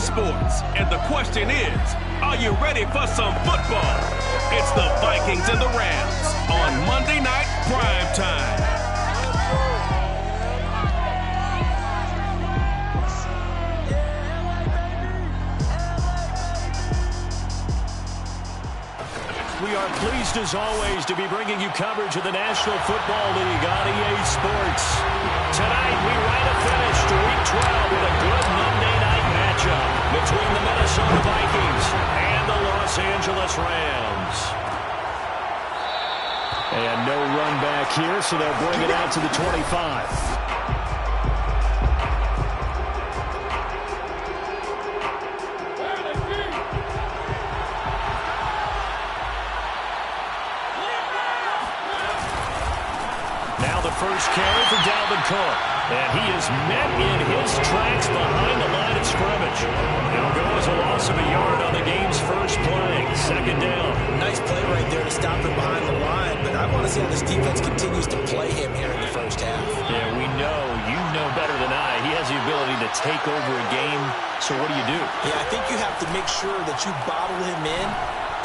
sports. And the question is, are you ready for some football? It's the Vikings and the Rams on Monday Night Prime Time. We are pleased, as always, to be bringing you coverage of the National Football League on EA Sports. Tonight, we right a finish to Week 12 with a good Monday night matchup between the Minnesota Vikings and the Los Angeles Rams. And no run back here, so they'll bring it out to the 25. First carry for Dalvin Cook. And he is met in his tracks behind the line of scrimmage. It'll go as a loss of a yard on the game's first play. Second down. Nice play right there to stop him behind the line. But I want to see how this defense continues to play him here in the first half. Yeah, we know. You know better than I. He has the ability to take over a game. So what do you do? Yeah, I think you have to make sure that you bottle him in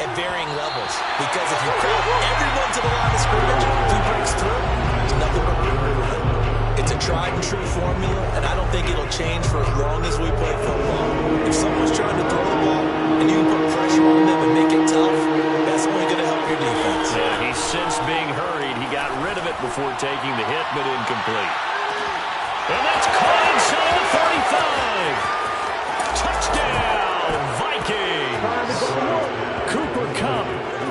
at varying levels. Because if you crowd everyone to the line of scrimmage, if he breaks through, there's nothing but room to run. It's a tried and true formula, and I don't think it'll change for as long as we play football. If someone's trying to throw the ball and you can put pressure on them and make it tough, that's only going to help your defense. Yeah, he's since being hurried. He got rid of it before taking the hit, but incomplete. And that's caught inside the 35. Touchdown, Vikings. Cooper Kupp,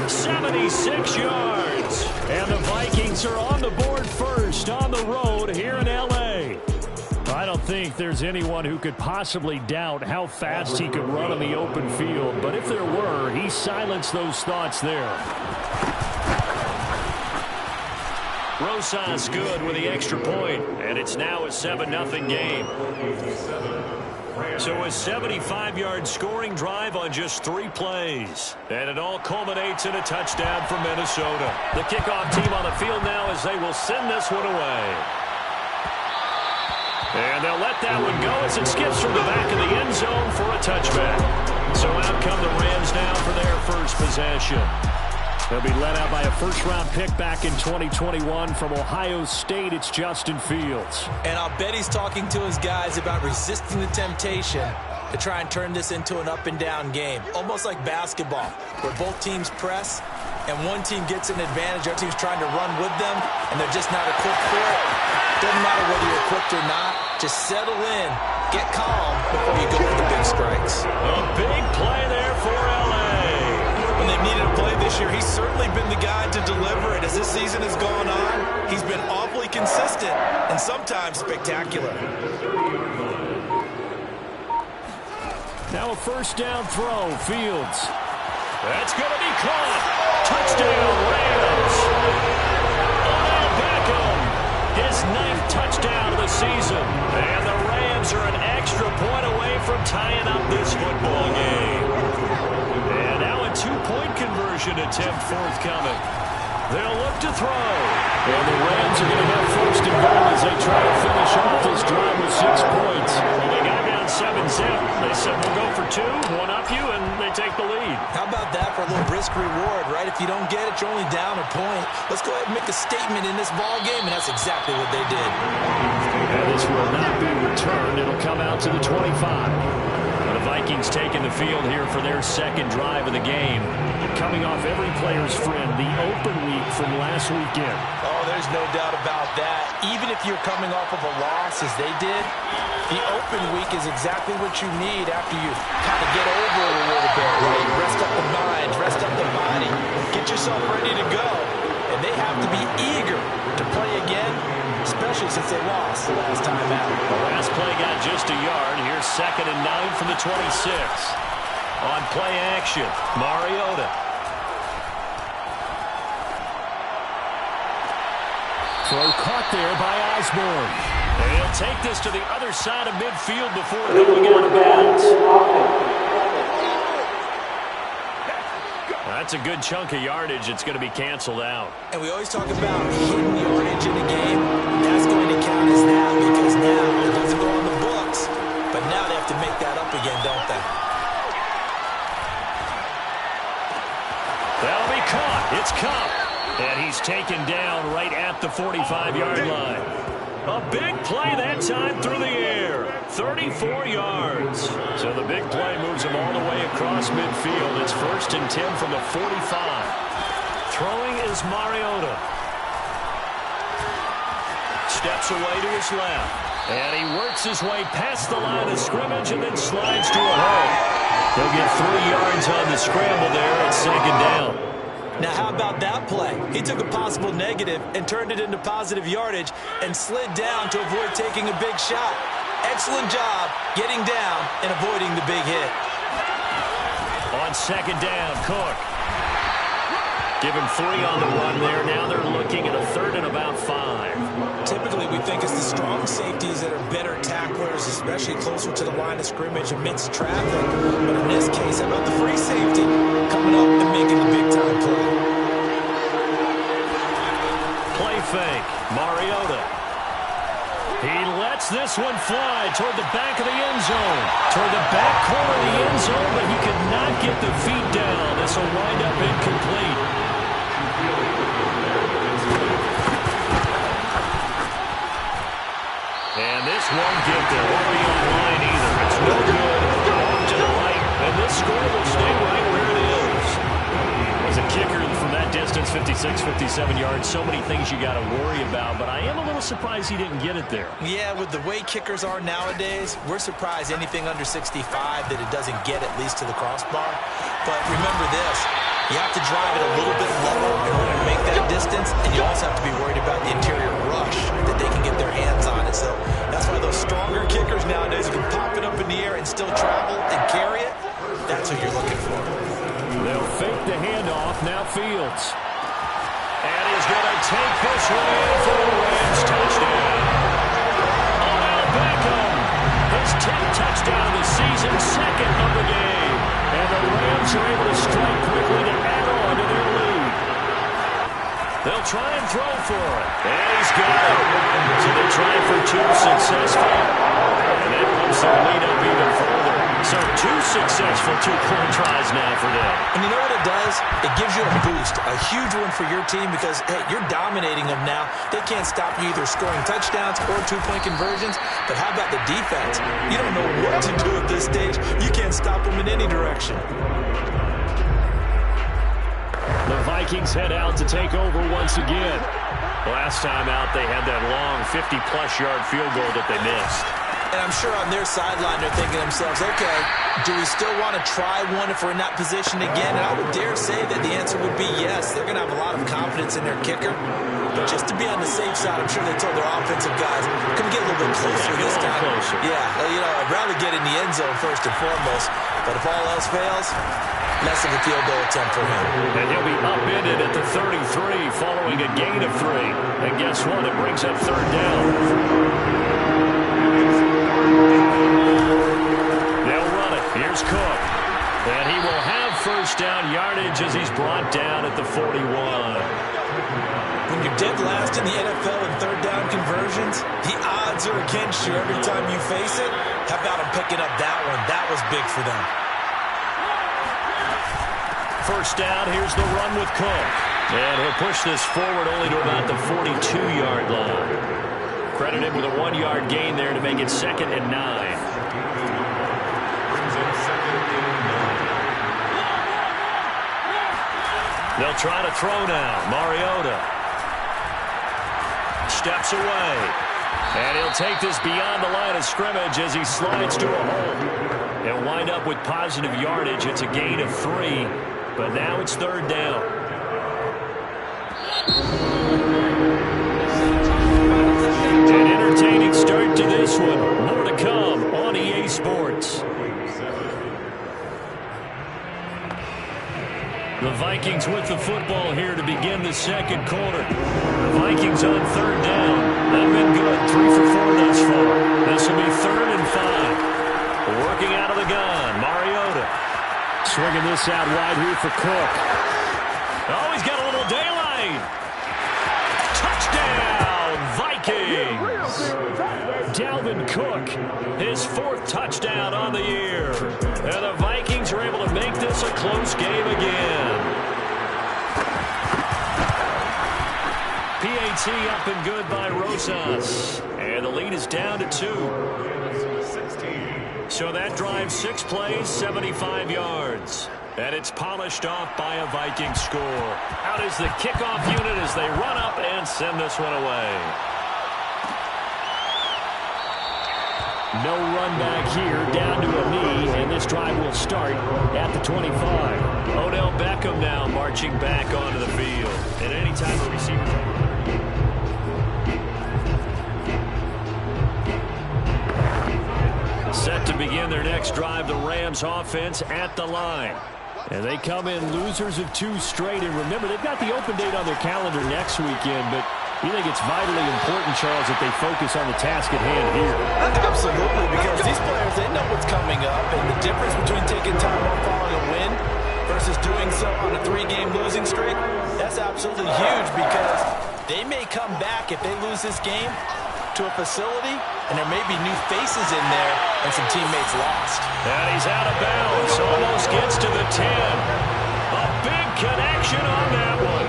76 yards. And the Vikings are on the board first on the road here in L.A. I don't think there's anyone who could possibly doubt how fast he could run on the open field. But if there were, he silenced those thoughts there. Rosas good with the extra point, and it's now a 7-0 game. So a 75-yard scoring drive on just 3 plays. And it all culminates in a touchdown for Minnesota. The kickoff team on the field now as they will send this one away. And they'll let that one go as it skips from the back of the end zone for a touchback. So out come the Rams now for their first possession. They'll be led out by a first-round pick back in 2021 from Ohio State. It's Justin Fields. And I'll bet he's talking to his guys about resisting the temptation to try and turn this into an up-and-down game. Almost like basketball, where both teams press, and one team gets an advantage. Our team's trying to run with them, and they're just not equipped for it. Doesn't matter whether you're equipped or not. Just settle in, get calm before you go for the big strikes. A big play there for L.A. When they've needed a play this year, he's certainly been the guy to deliver it. As this season has gone on, he's been awfully consistent and sometimes spectacular. Now a first down throw, Fields. That's going to be caught. Touchdown, Rams. Odell Beckham, his 9th touchdown of the season. And the Rams are an extra point away from tying up this football game. And now a 2-point conversion attempt forthcoming. They'll look to throw. And the Rams are going to have first and goal as they try to finish off this drive with 6 points. Well, they got down 7-zip. They said, we'll go for 2, one up you, and they take the lead. How about that for a little risk reward, right? If you don't get it, you're only down a point. Let's go ahead and make a statement in this ball game, and that's exactly what they did. And this will not be returned. It'll come out to the 25. The Vikings taking the field here for their second drive of the game. Coming off every player's friend, the open week from last weekend. Oh, there's no doubt about that. Even if you're coming off of a loss as they did, the open week is exactly what you need after you kind of get over it a little bit, right? Rest up the mind, rest up the body, get yourself ready to go. And they have to be eager to play again, especially since they lost the last time out. The last play got just a yard. Here's 2nd and 9 from the 26. On play action, Mariota. Throw caught there by Osborne. And he'll take this to the other side of midfield before going out of bounds. That's a good chunk of yardage. It's going to be canceled out. And we always talk about hidden yardage in a game. That's going to count as that because now it doesn't go on the books. But now they have to to make that up again, don't they? That'll be caught. It's Cup. And he's taken down right at the 45-yard line. A big play that time through the air. 34 yards. So the big play moves him all the way across midfield. It's 1st and 10 from the 45. Throwing is Mariota. Steps away to his left. And he works his way past the line of scrimmage and then slides to a hole. He'll get 3 yards on the scramble there at 2nd down. Now, how about that play? He took a possible negative and turned it into positive yardage and slid down to avoid taking a big shot. Excellent job getting down and avoiding the big hit. On 2nd down, Cook. Give him 3 on the run there. Now they're looking at a 3rd and about 5. Typically, we think it's the strong safeties that are better tacklers, especially closer to the line of scrimmage amidst traffic. But in this case, how about the free safety coming up and making the big-time play? Play fake. Mariota. He lets this one fly toward the back of the end zone. Toward the back corner of the end zone, but he could not get the feet down. This will wind up incomplete. And this won't get there. Won't be online either. It's no good. Off to the right. And this score will stay right where it is. As a kicker from that distance, 56, 57 yards, so many things you got to worry about. But I am a little surprised he didn't get it there. Yeah, with the way kickers are nowadays, we're surprised anything under 65 that it doesn't get at least to the crossbar. But remember this. You have to drive it a little bit lower in order to make that distance, and you also have to be worried about the interior rush that they can get their hands on it. So that's why those stronger kickers nowadays who can pop it up in the air and still travel and carry it, that's what you're looking for. They'll fake the handoff. Now Fields. And he's going to take this one in for the Rams touchdown. Odell Beckham, his 10th touchdown of the season, 2nd of the game. And the Rams are able to strike quickly to add on to their lead. They'll try and throw for it. And he's got it. So they're trying for 2 successful. And that pumps their lead up even further. So 2 successful 2-point tries now for them. And you know what it does? It gives you a boost, a huge one for your team because, hey, you're dominating them now. They can't stop you either scoring touchdowns or 2-point conversions. But how about the defense? You don't know what to do at this stage. You can't stop them in any direction. The Vikings head out to take over once again. Last time out, they had that long 50-plus yard field goal that they missed. And I'm sure on their sideline they're thinking to themselves, okay, do we still want to try one if we're in that position again? And I would dare say that the answer would be yes. They're going to have a lot of confidence in their kicker. But just to be on the safe side, I'm sure they told their offensive guys, can we get a little bit closer this time? Closer. Yeah, you know, I'd rather get in the end zone first and foremost. But if all else fails, less of a field goal attempt for him. And he'll be upended at the 33 following a gain of 3. And guess what? It brings up 3rd down. They'll run it. Here's Cook. And he will have 1st down yardage as he's brought down at the 41. When you're dead last in the NFL in 3rd down conversions, the odds are against you every time you face it. How about him picking up that one? That was big for them. 1st down, here's the run with Cook. And he'll push this forward only to about the 42-yard line. Credit him with a 1-yard gain there to make it 2nd and 9. They'll try to throw now. Mariota steps away. And he'll take this beyond the line of scrimmage as he slides to a hole. He'll wind up with positive yardage. It's a gain of 3, but now it's 3rd down. An entertaining start to this one. More to come on EA Sports. The Vikings with the football here to begin the 2nd quarter. The Vikings on 3rd down. They've been good. 3 for 4 thus far. This will be 3rd and 5. Working out of the gun. Mariota. Swinging this out wide here for Cook. Oh, he's got a little daylight. Touchdown, Vikings. Dalvin Dalvin Cook, his 4th touchdown on the year. And the Vikings are able to make this a close game again. PAT up and good by Rosas. And the lead is down to 2. So that drive 6 plays, 75 yards. And it's polished off by a Viking score. Out is the kickoff unit as they run up and send this one away. No run back here, down to a knee, and this drive will start at the 25. Odell Beckham now marching back onto the field. And any time a receiver... Set to begin their next drive, the Rams offense at the line. And they come in losers of 2 straight. And remember, they've got the open date on their calendar next weekend, but you think it's vitally important, Charles, that they focus on the task at hand here? Absolutely, because these players, they know what's coming up, and the difference between taking time off following a win versus doing so on a 3-game losing streak, that's absolutely huge, because they may come back if they lose this game to a facility, and there may be new faces in there and some teammates lost. And he's out of bounds, almost gets to the 10. A big connection on that one,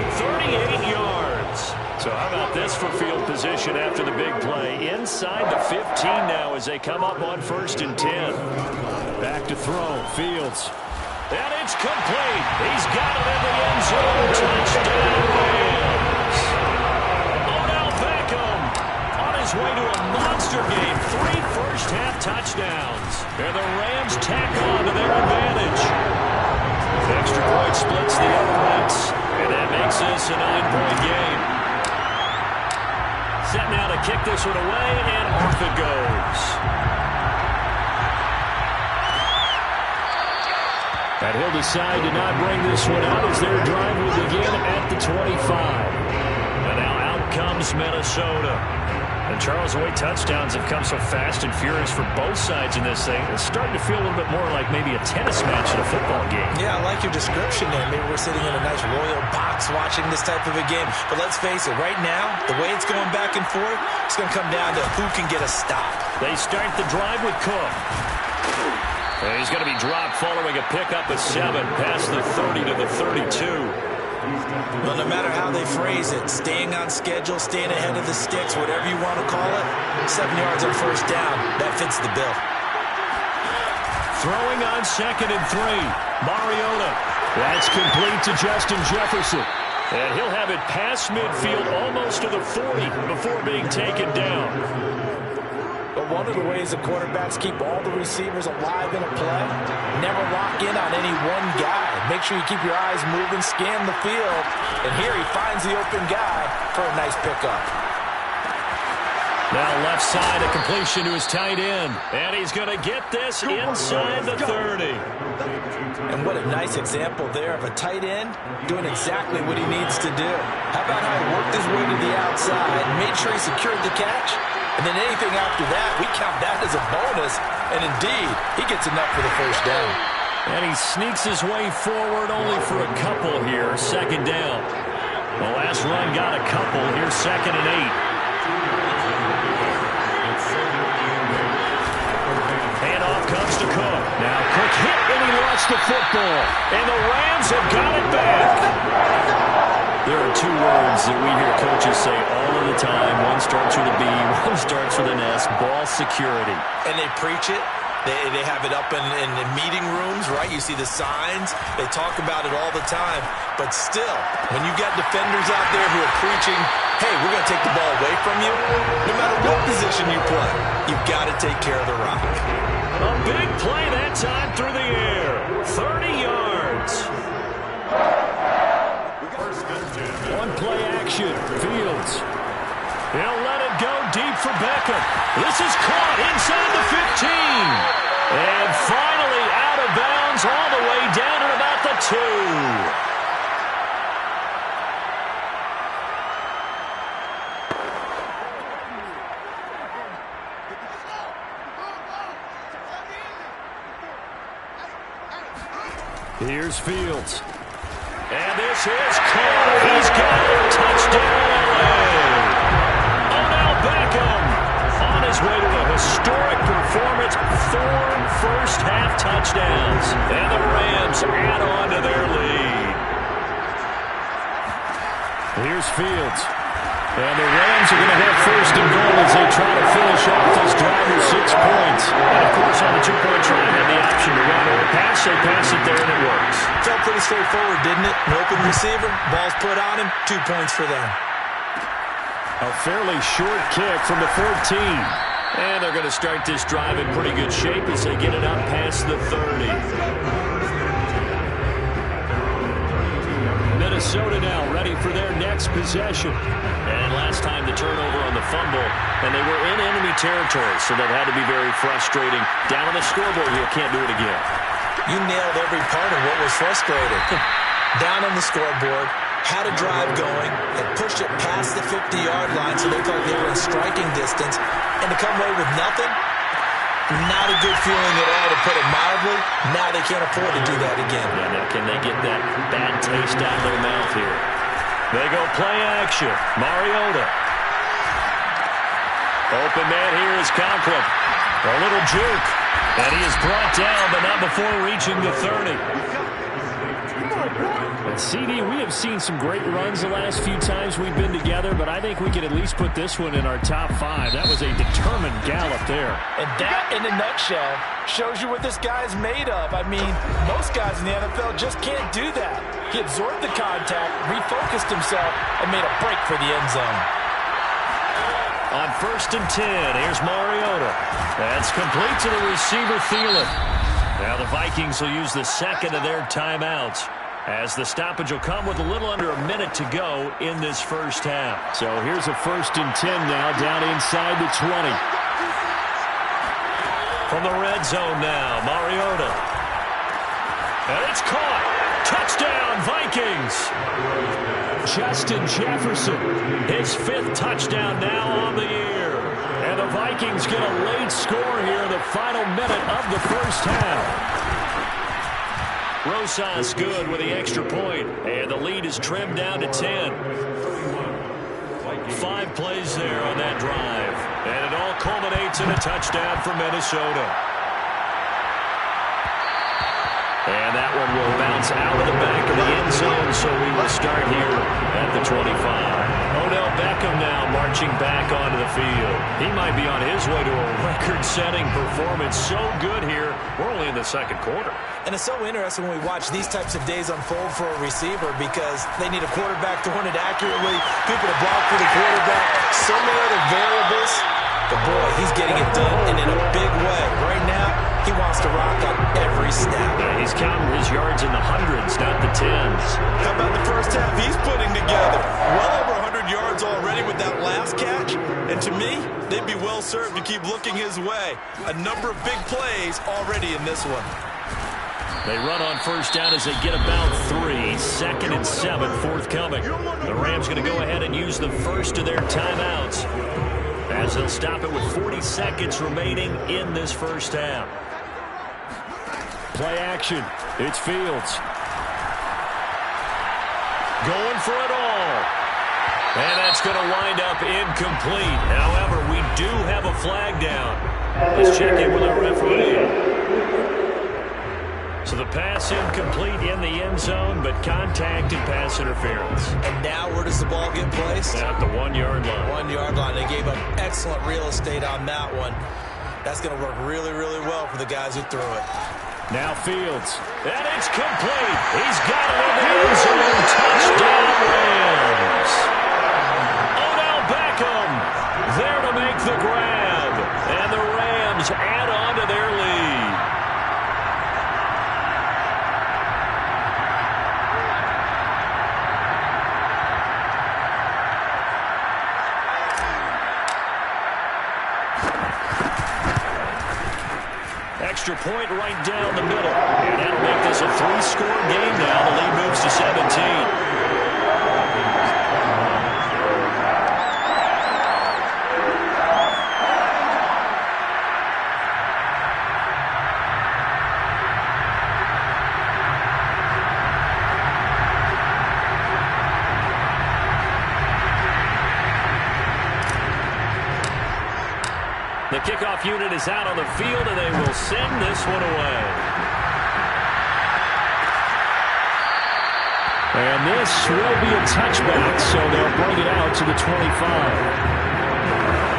38 yards. So how about this for field position after the big play? Inside the 15 now as they come up on 1st and 10. Back to throw, Fields. And it's complete. He's got it in the end zone. Touchdown, Rams. Odell Beckham on his way to a monster game. 3 first-half touchdowns. And the Rams tack on to their advantage. Extra point splits the uprights. And that makes this a 9-point game. Set now to kick this one away, and off it goes. And he'll decide to not bring this one out as their drive will begin at the 25. And now out comes Minnesota. And Charles, the way touchdowns have come so fast and furious for both sides in this thing, it's starting to feel a little bit more like maybe a tennis match in a football game. Yeah, I like your description there. Maybe we're sitting in a nice royal box watching this type of a game. But let's face it, right now, the way it's going back and forth, it's going to come down to who can get a stop. They start the drive with Cook. And he's going to be dropped following a pickup of 7 past the 30 to the 32. Well, no matter how they phrase it, staying on schedule, staying ahead of the sticks, whatever you want to call it, 7 yards on 1st down, that fits the bill. Throwing on 2nd and 3, Mariota. That's complete to Justin Jefferson. And he'll have it past midfield almost to the 40 before being taken down. But one of the ways the quarterbacks keep all the receivers alive in a play, never lock in on any one guy. Make sure you keep your eyes moving, scan the field, and here he finds the open guy for a nice pickup. Now left side, a completion to his tight end, and he's going to get this inside the 30. And what a nice example there of a tight end doing exactly what he needs to do. How about how he worked his way to the outside, made sure he secured the catch, and then anything after that, we count that as a bonus. And indeed, he gets enough for the 1st down. And he sneaks his way forward only for a couple here. 2nd down. The last run got a couple. Here's 2nd and 8. Handoff comes to Cook. Now Cook hit and he lost the football. And the Rams have got it back. There are 2 words that we hear coaches say all of the time. One starts with a B, one starts with an S, ball security. And they preach it. They have it up in meeting rooms, right? You see the signs. They talk about it all the time. But still, when you got defenders out there who are preaching, hey, we're going to take the ball away from you, no matter what position you play, you've got to take care of the rock. A big play that time through the air. 30 yards. One-play action. Fields. He'll let it go deep for Beckham. This is caught inside the 15. And finally out of bounds all the way down at about the 2. Here's Fields. And this is caught. He's got it. Touchdown, LA. Odell Beckham on his way to a historic performance, 4 first-half touchdowns. And the Rams add on to their lead. Here's Fields. And the Rams are going to have first and goal as they try to finish off this drive with 6 points. And, of course, on the two-point try, they have the option to run or pass. They pass it there, and it works. Felt pretty straightforward, didn't it? An open receiver, ball's put on him, 2 points for them. A fairly short kick from the 14. And they're going to start this drive in pretty good shape as they get it up past the 30. Minnesota now ready for their next possession. And last time the turnover on the fumble, and they were in enemy territory, so that had to be very frustrating. Down on the scoreboard here, can't do it again. You nailed every part of what was frustrating. Down on the scoreboard, had a drive going, and pushed it past the 50-yard line so they felt they were in striking distance, and to come away with nothing, not a good feeling at all, to put it mildly. Now they can't afford to do that again. Yeah, now can they get that bad taste out of their mouth here? They go play action. Mariota. Open man here is Conklin. A little juke. And he is brought down, but not before reaching the 30. And CD, we have seen some great runs the last few times we've been together, but I think we can at least put this one in our top 5. That was a determined gallop there. And that, in a nutshell, shows you what this guy's made of. I mean, most guys in the NFL just can't do that. He absorbed the contact, refocused himself, and made a break for the end zone. On 1st and 10, here's Mariota. That's complete to the receiver, Thielen. Now the Vikings will use the second of their timeouts, as the stoppage will come with a little under a minute to go in this first half. So here's a 1st and 10 now, down inside the 20. From the red zone now, Mariota. And it's caught. Touchdown, Vikings. Justin Jefferson, his 5th touchdown now on the year. And the Vikings get a late score here in the final minute of the first half. Rosas good with the extra point, and the lead is trimmed down to 10. 5 plays there on that drive, and it all culminates in a touchdown for Minnesota. And that one will bounce out of the back of the end zone, so we will start here at the 25. Odell Beckham now marching back onto the field. He might be on his way to a record-setting performance. So good here. We're only in the second quarter. And it's so interesting when we watch these types of days unfold for a receiver, because they need a quarterback throwing it accurately, people to block for the quarterback, so many other variables. But boy, he's getting it done, and in a big way. Right now, he wants to rock on every snap. Yeah, he's counting his yards in the hundreds, not the tens. How about the first half he's putting together? Well over 100 yards already with that last catch. And to me, they'd be well served to keep looking his way. A number of big plays already in this one. They run on first down as they get about 3. 2nd and 7 forthcoming. The Rams going to go ahead and use the first of their timeouts, as they'll stop it with 40 seconds remaining in this first half. Play action. It's Fields. Going for it all. And that's going to wind up incomplete. However, we do have a flag down. Let's check in with our referee. So the pass incomplete in the end zone, but contact and pass interference. And now where does the ball get placed? At the 1-yard line. 1-yard line. They gave up excellent real estate on that one. That's going to work really, really well for the guys who threw it. Now Fields. And it's complete. He's got it in the end zone. Touchdown, Rams. Odell Beckham there to make the grab. And the Rams add on to their lead. Extra point right down the middle. And that'll make this a 3-score game now. The lead moves to 17. The kickoff unit is out on the field, and they will send this one away. And this will be a touchback, so they'll bring it out to the 25.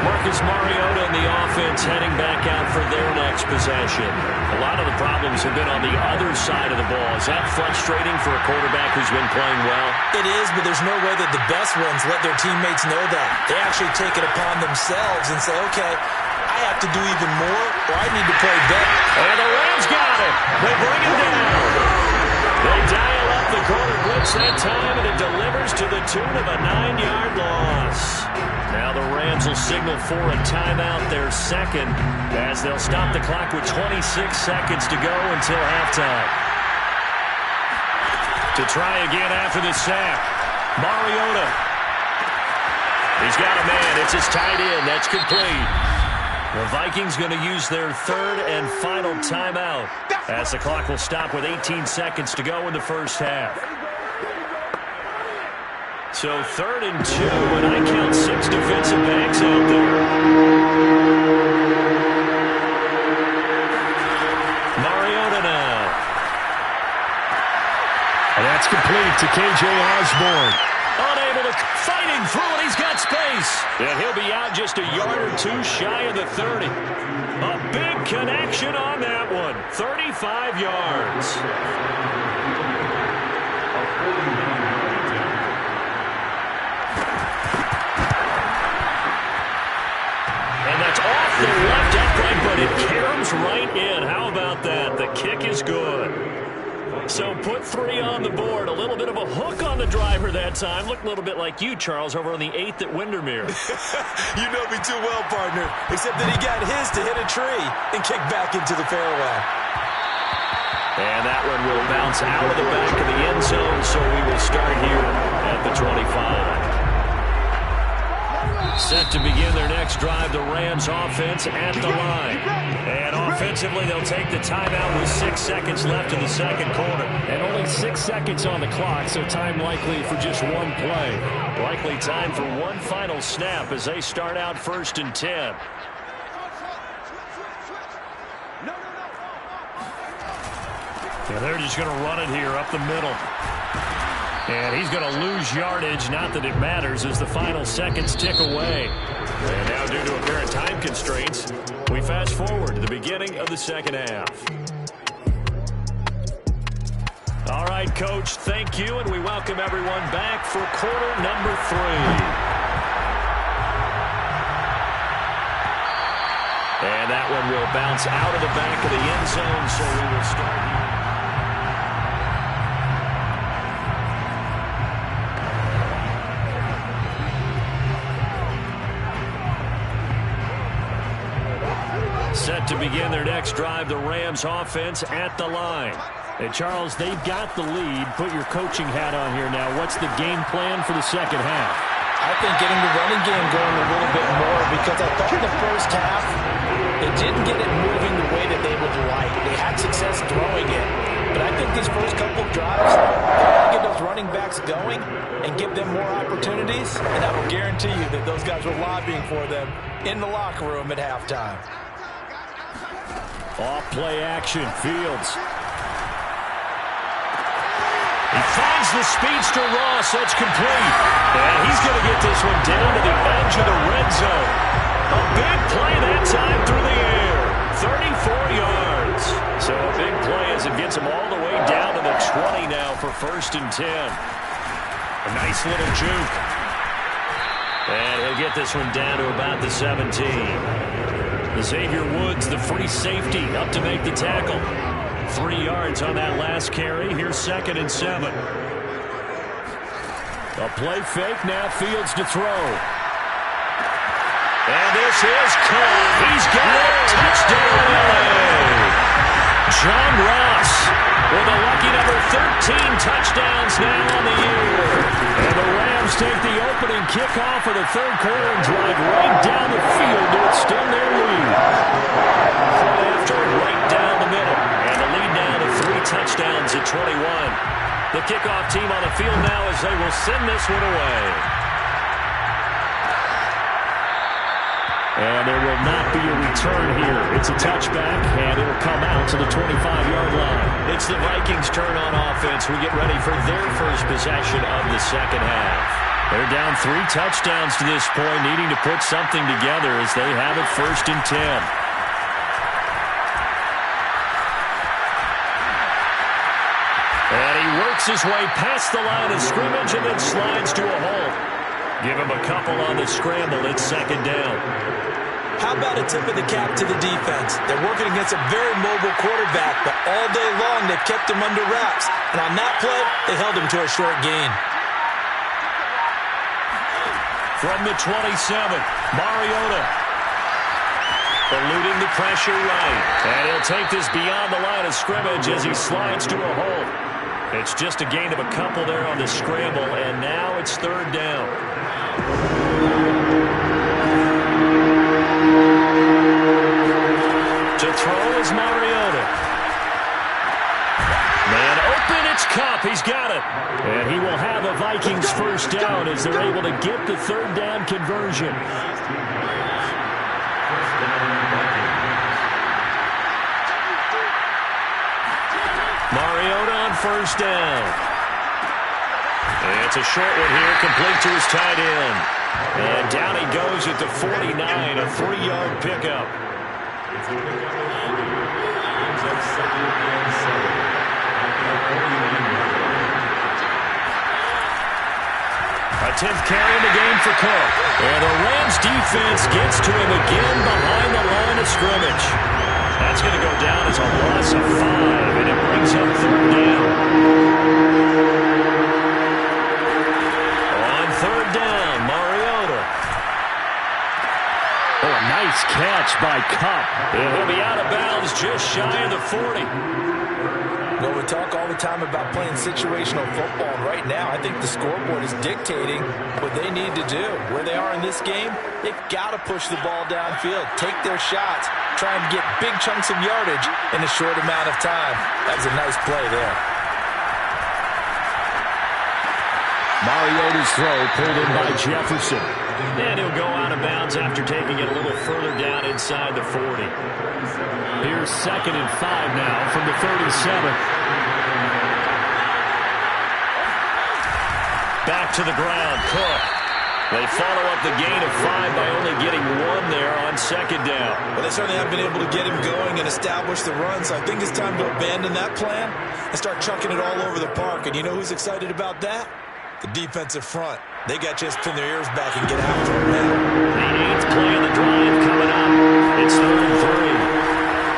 Marcus Mariota and the offense heading back out for their next possession. A lot of the problems have been on the other side of the ball. Is that frustrating for a quarterback who's been playing well? It is, but there's no way that the best ones let their teammates know that. They actually take it upon themselves and say, okay, I have to do even more, or I need to play better. And the Rams got it. They bring him down. They dial up the corner blitz that time, and it delivers to the tune of a 9-yard loss. Now the Rams will signal for a timeout, their second, as they'll stop the clock with 26 seconds to go until halftime. To try again after the sack, Mariota. He's got a man. It's his tight end. That's complete. The Vikings going to use their third and final timeout as the clock will stop with 18 seconds to go in the first half. So 3rd and 2, and I count 6 defensive backs out there. Mariota now. And that's complete to K.J. Osborne. Unable to, fighting through it, he's got space. And he'll be out just a yard or two shy of the 30. A big connection on that one, 35 yards. Off the left upright, but it caroms right in. How about that? The kick is good. So put 3 on the board. A little bit of a hook on the driver that time. Looked a little bit like you, Charles, over on the 8th at Windermere. You know me too well, partner. Except that he got his to hit a tree and kick back into the fairway. And that one will bounce out of the back of the end zone, so we will start here at the 25. Set to begin their next drive, the Rams offense at the line. And offensively, they'll take the timeout with 6 seconds left in the second quarter. And only 6 seconds on the clock, so time likely for just one play. Likely time for one final snap as they start out 1st and 10. Yeah, they're just going to run it here up the middle. And he's going to lose yardage, not that it matters, as the final seconds tick away. And now, due to apparent time constraints, we fast forward to the beginning of the second half. All right, Coach, thank you, and we welcome everyone back for quarter number 3. And that one will bounce out of the back of the end zone, so we will start here. Set to begin their next drive, the Rams offense at the line. Hey, Charles, they've got the lead. Put your coaching hat on here now. What's the game plan for the second half? I think getting the running game going a little bit more, because I thought in the first half they didn't get it moving the way that they would like. They had success throwing it, but I think these first couple of drives, they got to get those running backs going and give them more opportunities, and I will guarantee you that those guys were lobbying for them in the locker room at halftime. Off play action, Fields. He finds the speedster Ross. That's complete. And he's going to get this one down to the edge of the red zone. A big play that time through the air. 34 yards. So a big play as it gets him all the way down to the 20 now for 1st and 10. A nice little juke. And he'll get this one down to about the 17. Xavier Woods, the free safety, up to make the tackle. 3 yards on that last carry. Here's 2nd and 7. A play fake, now Fields to throw. And this is caught. He's got it. Touchdown, LA. John Ross with a lucky number 13 touchdowns now on the year. And the Rams take the opening kickoff of the third quarter and drive right down the field to extend their lead. Play after right down the middle. And the lead now to 3 touchdowns at 21. The kickoff team on the field now as they will send this one away. And there will not be a return here. It's a touchback, and it'll come out to the 25-yard line. It's the Vikings' turn on offense. We get ready for their first possession of the second half. They're down 3 touchdowns to this point, needing to put something together as they have it 1st and 10. And he works his way past the line of scrimmage and then slides to a hole. Give him a couple on the scramble. It's 2nd down. How about a tip of the cap to the defense? They're working against a very mobile quarterback, but all day long they've kept him under wraps. And on that play, they held him to a short gain. From the 27, Mariota. Eluding the pressure right. And he'll take this beyond the line of scrimmage as he slides to a hole. It's just a gain of a couple there on the scramble, and now it's 3rd down. To throw is Mariota. Man open, it's Kupp. He's got it. And he will have a Vikings 1st down as they're able to get the 3rd down conversion. Mariota on 1st down. And it's a short one here, complete to his tight end. And down he goes at the 49, a 3-yard pickup. A 10th carry in the game for Kupp. And the Rams defense gets to him again behind the line of scrimmage. That's going to go down as a loss of 5, and it brings up 3rd down. On 3rd down, Mariota. Oh, a nice catch by Kupp. And he'll be out of bounds just shy of the 40. Well, we talk all the time about playing situational football, and right now I think the scoreboard is dictating what they need to do. Where they are in this game, they've got to push the ball downfield, take their shots, try and get big chunks of yardage in a short amount of time. That's a nice play there. Mariota's throw pulled in by Jefferson. And he'll go out of bounds after taking it a little further down inside the 40. Here's 2nd and 5 now from the 37. Back to the ground, Cook. They follow up the gain of 5 by only getting 1 there on 2nd down. Well, they certainly have been able to get him going and establish the run, so I think it's time to abandon that plan and start chucking it all over the park. And you know who's excited about that? The defensive front. They got a chance to pin their ears back and get after him now. The 8th play of the drive coming up. It's 3rd and 3.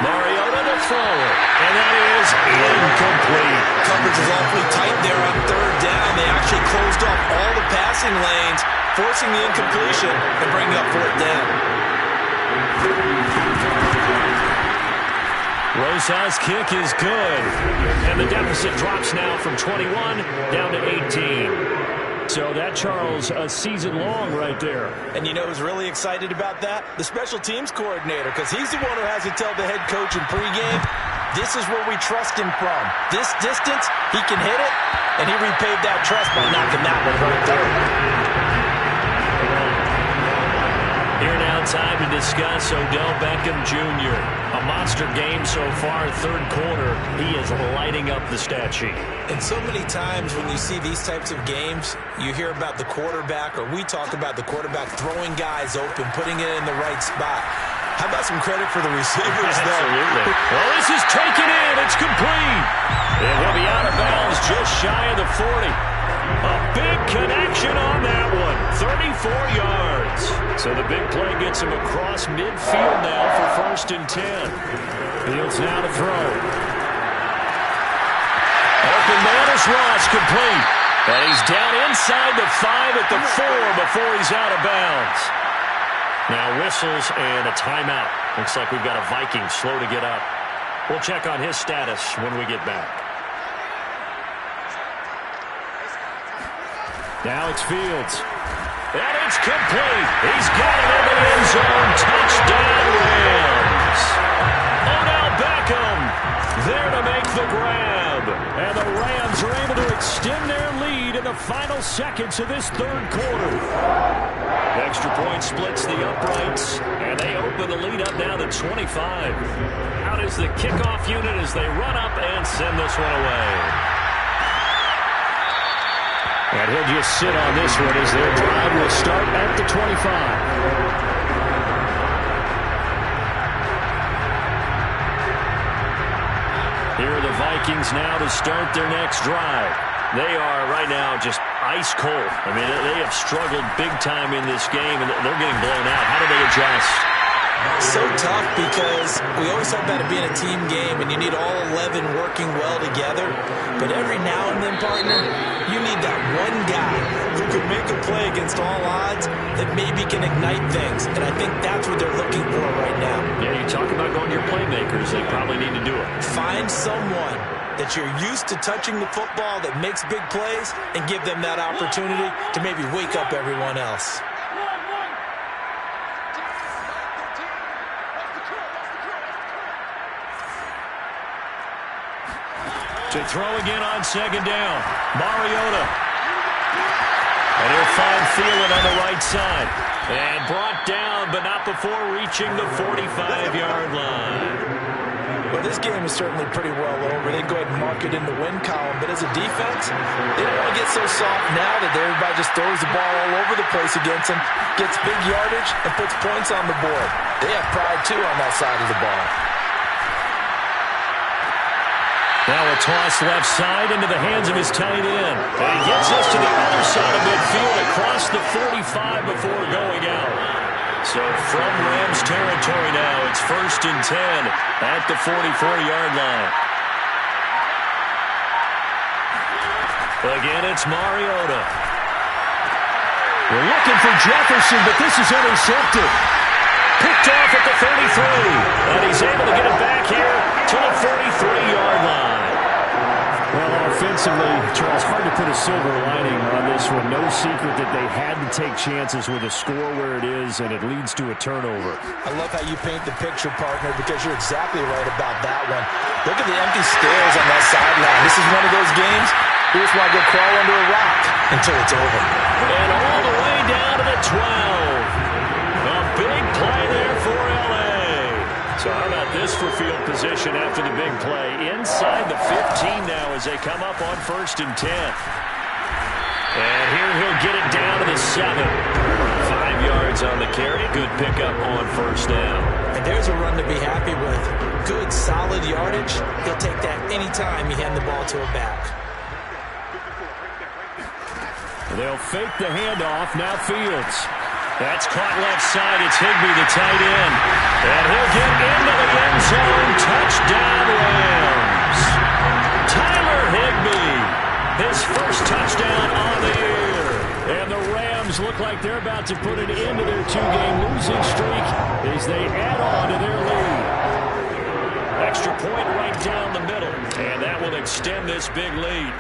Mariota to throw it, and that is incomplete. Coverage is awfully tight there on 3rd down. They actually closed off all the passing lanes, forcing the incompletion and bringing up 4th down. Rosa's kick is good, and the deficit drops now from 21 down to 18. So that, Charles, a season long right there. And you know who's really excited about that? The special teams coordinator, because he's the one who has to tell the head coach in pregame, this is where we trust him from. This distance, he can hit it, and he repaid that trust by knocking that one right there. Here now, time to discuss Odell Beckham Jr. A monster game so far, 3rd quarter. He is lighting up the stat sheet. And so many times when you see these types of games, you hear about the quarterback, or we talk about the quarterback throwing guys open, putting it in the right spot. How about some credit for the receivers, though? Absolutely. Well, this is taken in. It's complete. And he'll be out of bounds just shy of the 40. A big connection on that one. 34 yards. So the big play gets him across midfield now for 1st and 10. Fields now to throw. Open man is Ross, complete. And he's down inside the 5 at the 4 before he's out of bounds. Now whistles and a timeout. Looks like we've got a Viking slow to get up. We'll check on his status when we get back. Now it's Fields. And it's complete. He's got it in the end zone. Touchdown, Rams. Odell Beckham there to make the grab. And the Rams are able to extend their lead lead in the final seconds of this third quarter. Extra point splits the uprights, and they open the lead up now to 25. Out is the kickoff unit as they run up and send this one away. And he'll just sit on this one as their drive will start at the 25. Here are the Vikings now to start their next drive. They are right now just ice cold. I mean, they have struggled big time in this game, and they're getting blown out. How do they adjust? So tough because we always talk about it being a team game, and you need all 11 working well together. But every now and then, partner, you need that one guy who can make a play against all odds that maybe can ignite things. And I think that's what they're looking for right now. Yeah, you talk about going to your playmakers. They probably need to do it. Find someone that you're used to touching the football that makes big plays and give them that opportunity to maybe wake up everyone else. To throw again on second down. Mariota. And he'll find Thielen on the right side. And brought down, but not before reaching the 45-yard line. Well, this game is certainly pretty well over. They go ahead and mark it in the win column. But as a defense, they don't want to get so soft now that everybody just throws the ball all over the place against them, gets big yardage, and puts points on the board. They have pride, too, on that side of the ball. Now a toss left side into the hands of his tight end. And he gets us to the other side of midfield across the 45 before going out. So from Rams territory now, it's 1st and 10 at the 44-yard line. Again, it's Mariota. We're looking for Jefferson, but this is intercepted. Picked off at the 33. And he's able to get it back here to the 43-yard line. Well, offensively, Charles, hard to put a silver lining on this one. No secret that they had to take chances with a score where it is, and it leads to a turnover. I love how you paint the picture, partner, because you're exactly right about that one. Look at the empty stairs on that sideline. This is one of those games you just want to go crawl under a rock until it's over. And all the way down to the 12. A big play there for L.A. So how about this for field position after the big play? Inside the 15 now as they come up on 1st and 10. And here he'll get it down to the 7. 5 yards on the carry. Good pickup on 1st down. And there's a run to be happy with. Good, solid yardage. He'll take that anytime you hand the ball to a back. They'll fake the handoff. Now Fields. That's caught left side. It's Higbee, the tight end. And he'll get into the end zone. Touchdown, Rams. Tyler Higbee, his first touchdown on the year. And the Rams look like they're about to put an end to their 2-game losing streak as they add on to their lead. Extra point right down the middle. And that will extend this big lead.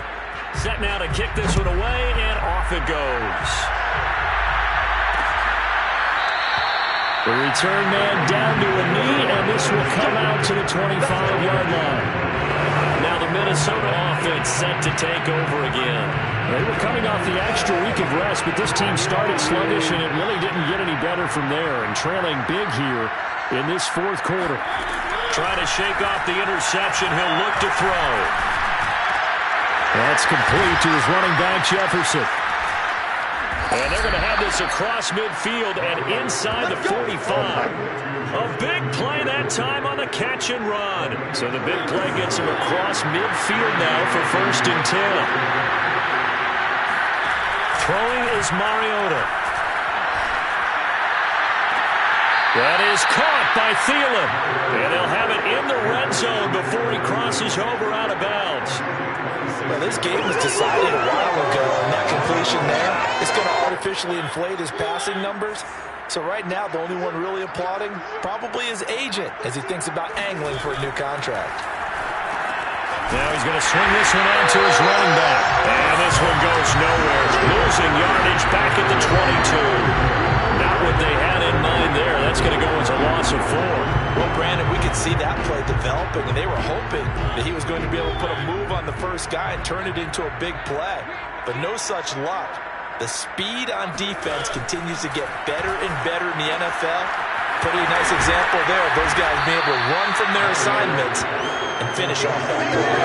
Set now to kick this one away, and off it goes. The return man down to a knee, and this will come out to the 25-yard line. Now the Minnesota offense set to take over again. They were coming off the extra week of rest, but this team started sluggish, and it really didn't get any better from there. And trailing big here in this 4th quarter. Trying to shake off the interception. He'll look to throw. That's complete to his running back, Jefferson. And they're going to have this across midfield and inside the 45. A big play that time on the catch and run. So the big play gets him across midfield now for 1st and 10. Throwing is Mariota. That is caught by Thielen. And he'll have it in the red zone before he crosses over out of bounds. Well, this game was decided a while ago, and that completion there is going to artificially inflate his passing numbers. So right now, the only one really applauding probably his agent as he thinks about angling for a new contract. Now he's going to swing this one out to his running back. And this one goes nowhere. Losing yardage back at the 22. Not what they had in mind there. That's going to go as a loss of 4. Well, Brandon, we could see that play developing, and they were hoping that he was going to be able to put a move on the first guy and turn it into a big play. but no such luck. The speed on defense continues to get better and better in the NFL. Pretty nice example there of those guys being able to run from their assignments and finish off that play.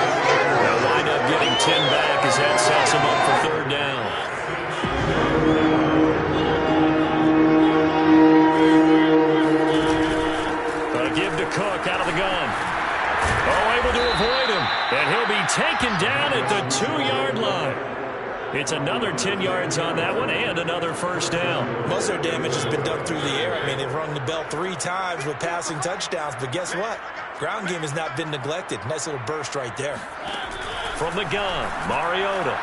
They'll wind up getting 10 back as that sets them up for third down. A give to Cook out of the gun. Oh, able to avoid him. And he'll be taken down at the 2-yard line. It's another 10 yards on that one and another first down. Most of their damage has been done through the air. I mean, they've rung the bell 3 times with passing touchdowns, but guess what? Ground game has not been neglected. Nice little burst right there. From the gun, Mariota.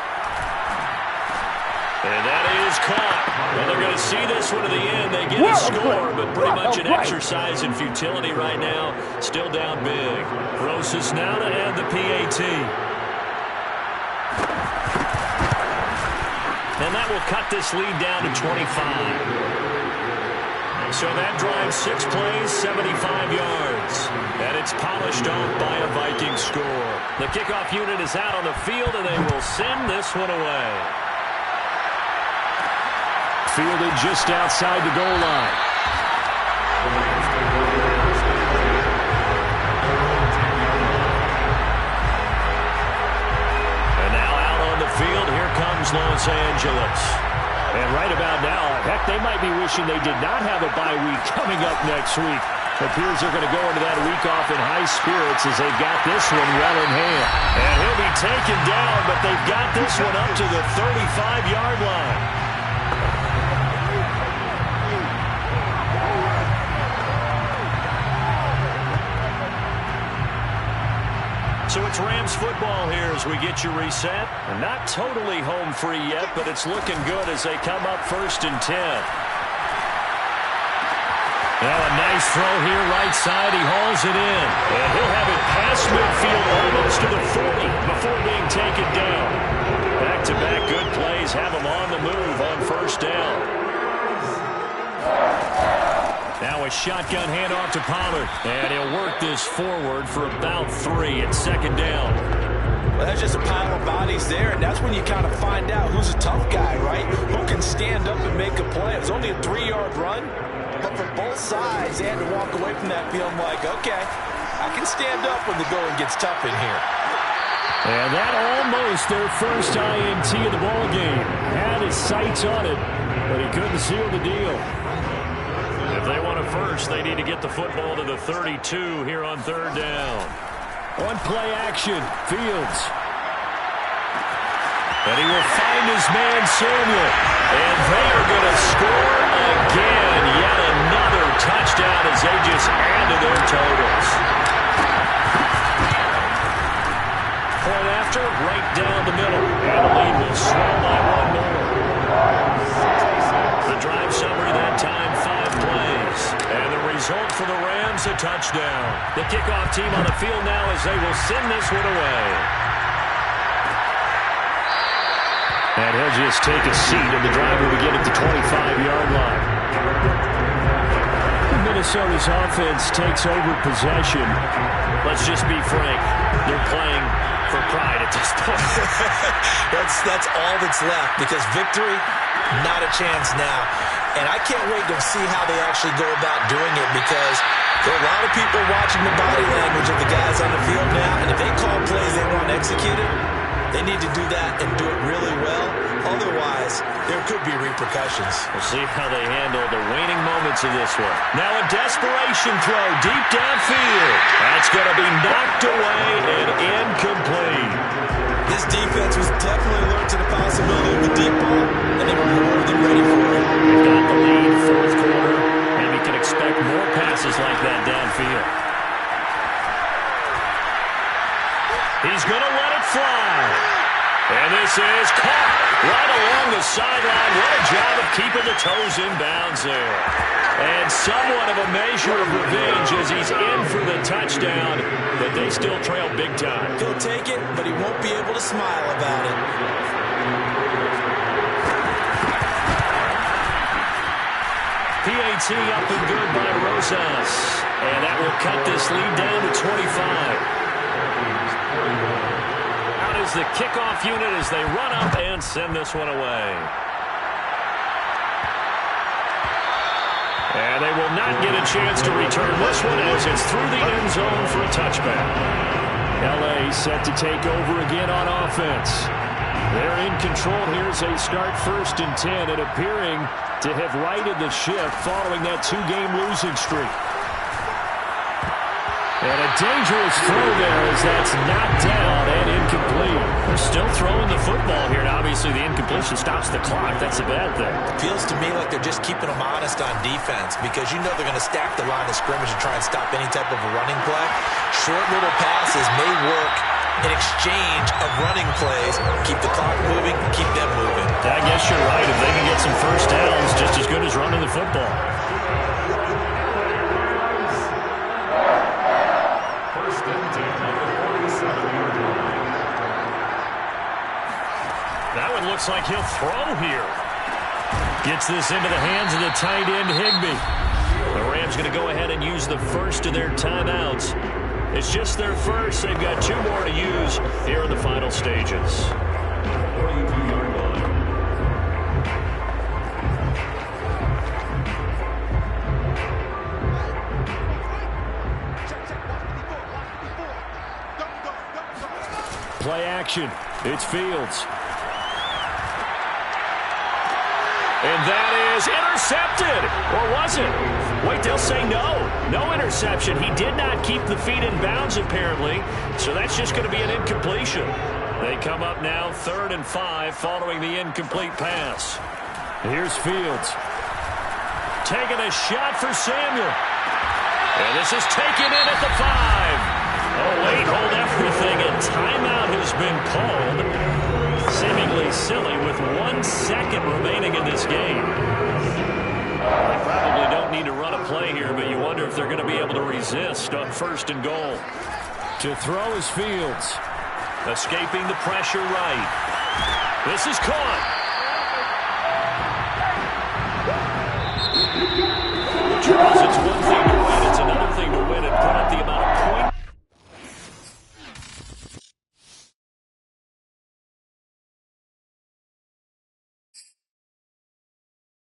And that is caught. Well, they're going to see this one to the end. They get a score, but pretty much an exercise in futility right now. Still down big. Rosas now to add the PAT. And that will cut this lead down to 25. So that drives 6 plays, 75 yards. And it's polished off by a Viking score. The kickoff unit is out on the field, and they will send this one away. Fielded just outside the goal line. And now out on the field, here comes Los Angeles. And right about now, heck, they might be wishing they did not have a bye week coming up next week. It appears they're going to go into that week off in high spirits as they've got this one well in hand. And he'll be taken down, but they've got this one up to the 35-yard line. So it's Rams football here as we get you reset. And not totally home free yet, but it's looking good as they come up 1st and 10. Now a nice throw here right side. He hauls it in. And he'll have it past midfield almost to the 40 before being taken down. Back-to-back good plays have him on the move on 1st down. Now a shotgun handoff to Pollard. And he'll work this forward for about 3 at 2nd down. Well, that's just a pile of bodies there, and that's when you kind of find out who's a tough guy, right? Who can stand up and make a play. It was only a 3-yard run, but for both sides, they had to walk away from that feeling like, okay, I can stand up when the going gets tough in here. And that almost their first INT of the ball game. Had his sights on it, but he couldn't seal the deal. If they want a first, they need to get the football to the 32 here on 3rd down. On play action, Fields. And he will find his man, Samuel. And they are going to score again. Yet another touchdown as they just add to their totals. Point after, right down the middle. And the lead will swell by 1 more. The drive summary that time, 5 plays. And the result for the Rams, a touchdown. The kickoff team on the field now as they will send this one away. And he'll just take a seat, and the drive will begin at the 25-yard line. Minnesota's offense takes over possession. Let's just be frank. They're playing for pride at this point. That's all that's left, because victory, not a chance now. And I can't wait to see how they actually go about doing it, because there are a lot of people watching the body language of the guys on the field now, and if they call plays they want executed, they need to do that and do it really well. Otherwise, there could be repercussions. We'll see how they handle the waning moments of this one. Now a desperation throw deep downfield. That's going to be knocked away and incomplete. This defense was definitely alert to the possibility of a deep ball, and they were more than ready for it. They've got the lead, 4th quarter. Maybe can expect more passes like that downfield. He's going to let it fly. And this is caught right along the sideline. What a job of keeping the toes in bounds there. And somewhat of a measure of revenge as he's in for the touchdown, but they still trail big time. He'll take it, but he won't be able to smile about it. PAT up and good by Rosas. And that will cut this lead down to 25. is the kickoff unit as they run up and send this one away. And they will not get a chance to return this one as it's through the end zone for a touchback. L.A. set to take over again on offense. They're in control here as they start 1st and 10 and appearing to have righted the ship following that 2-game losing streak. And a dangerous throw there as that's knocked down and incomplete. They're still throwing the football here, and obviously the incompletion stops the clock. That's a bad thing. Feels to me like they're just keeping them honest on defense because you know they're going to stack the line of scrimmage and try and stop any type of a running play. Short little passes may work in exchange of running plays. Keep the clock moving, keep them moving. I guess you're right. If they can get some first downs, just as good as running the football. That one looks like he'll throw here. Gets this into the hands of the tight end, Higbee. The Rams going to go ahead and use the first of their timeouts. It's just their first. They've got 2 more to use here in the final stages. Play action. It's Fields. And that is intercepted. Or was it? Wait, they'll say no. No interception. He did not keep the feet in bounds, apparently. So that's just going to be an incompletion. They come up now 3rd and 5 following the incomplete pass. Here's Fields. Taking a shot for Samuel. And this is taken in at the 5. Oh, wait, hold everything. A timeout has been called. Seemingly silly with 1 second remaining in this game. They probably don't need to run a play here, but you wonder if they're going to be able to resist on 1st and goal. To throw is Fields. Escaping the pressure right. This is caught. Charles, it's 1